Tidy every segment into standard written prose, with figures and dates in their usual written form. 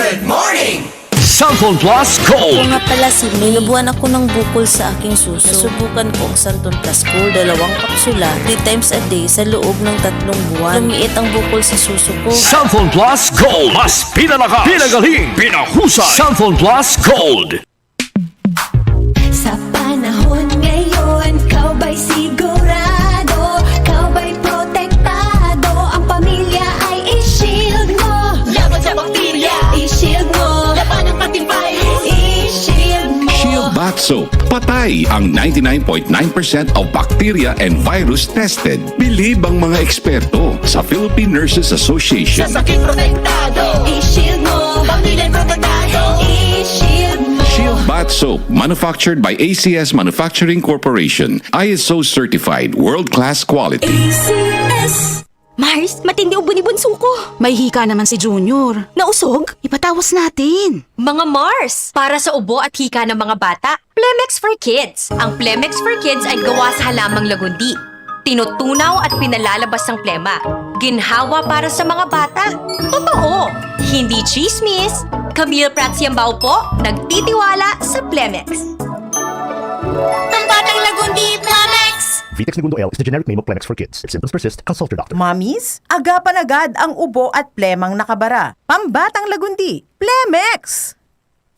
Good morning! Santon Plus Ako Gold. nga pala si May. Nabuhan ako ng bukol sa aking suso. Subukan ko ang Santon Plus Gold, 2 kapsula, 3 times a day sa loob ng 3 buwan. Lumiit ang bukol sa suso ko. Santon Plus Gold. Mas pinalakas, pinagaling, pinahusay. Santon Plus Gold. Sa panahon ngayon, kau ba'y sigurado? Kau ba'y protektado? Ang pamilya ay i-shield mo. Laban sa bakterya, i-shield mo. Laban ng pating virus, i-shield mo. Shield Bath Soap. Patay ang 99.9% of bacteria and virus tested. Bilib ang mga eksperto sa Philippine Nurses Association. Sa sakit protektado, i-shield mo. Pamilya protektado, i-shield mo. Shield Bath Soap, manufactured by ACS Manufacturing Corporation. ISO certified, world-class quality. ACS. Mars, matindi ubo ni bunso ko. May hika naman si Junior. Nausog? Ipatawas natin. Mga Mars, para sa ubo at hika ng mga bata, Plemex for Kids. Ang Plemex for Kids ay gawa sa halamang lagundi. Tinutunaw at pinalalabas ng plema. Ginhawa para sa mga bata. Totoo! Hindi chismis. Camille Pratsiambao po, nagtitiwala sa Plemex. Ang batang lagundi, Plamex. Vitex Segundo L is the generic name of Plemex for kids. If symptoms persist, consult your doctor. Mommies, agapan agad ang ubo at plemang nakabara. Pambatang lagundi, Plemex!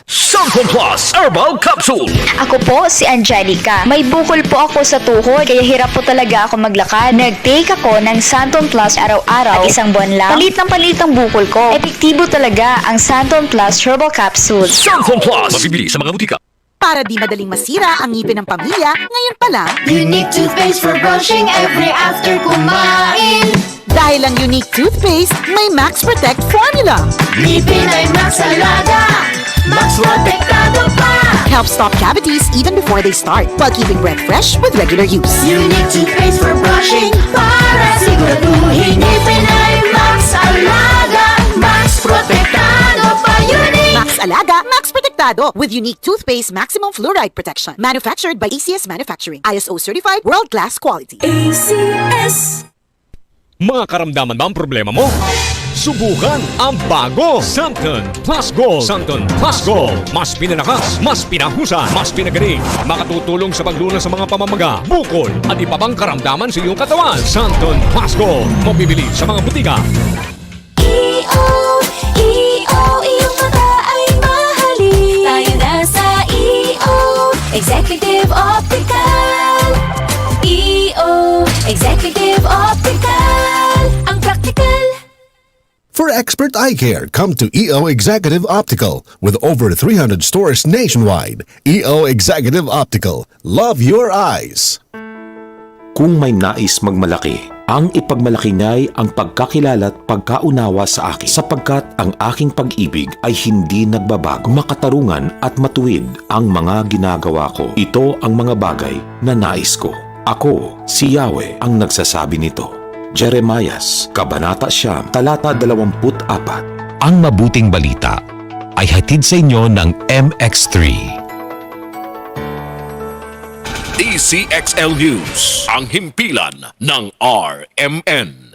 Santon Plus Herbal Capsule. Ako po si Angelica. May bukol po ako sa tuhod, kaya hirap po talaga ako maglakad. Nag-take ako ng Santon Plus araw-araw at 1 buwan lang. Palit ang bukol ko. Epektibo talaga ang Santon Plus Herbal Capsule. Santon Plus. Mabibili sa mga butika. Para di madaling masira ang ngipin ng pamilya, ngayon pa lang, Unique toothpaste for brushing every after kumain. dahil ang unique toothpaste, may Max Protect formula. Ngipin ay Max Alaga, Max Protektado pa. Helps stop cavities even before they start, while keeping breath fresh with regular use. Unique toothpaste for brushing para siguraduhin ngipin ay Max Alaga, Max Protektado pa. Unique. Max Alaga, Max Protectado with unique toothpaste maximum fluoride protection. Manufactured by ACS Manufacturing. ISO certified, world-class quality. ACS. Mga karamdaman ba ang problema mo? Subukan ang bago Santon Plus Gold. Santon Plus Gold. Mas pinalakas, mas pinahusay, mas pinagaling. Makatutulong sa paglunas sa mga pamamaga, bukol at iba pang karamdaman sa iyong katawan. Santon Plus Gold. Mabibili sa mga butika. Iyong mata ay mahalin. Tayo na sa Executive Optical. Executive Optical. Ang practical. For expert eye care, come to EO Executive Optical. With over 300 stores nationwide, EO Executive Optical. Love your eyes. Kung may nais magmalaki, ang ipagmalaki niya'y ang pagkakilala at pagkaunawa sa akin, sapagkat ang aking pag-ibig ay hindi nagbabago. Makatarungan at matuwid ang mga ginagawa ko. Ito ang mga bagay na nais ko. Ako, si Yahweh, ang nagsasabi nito. Jeremias, Kabanata 9, talata 24. Ang mabuting balita ay hatid sa inyo ng MX3. DCXL News. Ang himpilan ng RMN.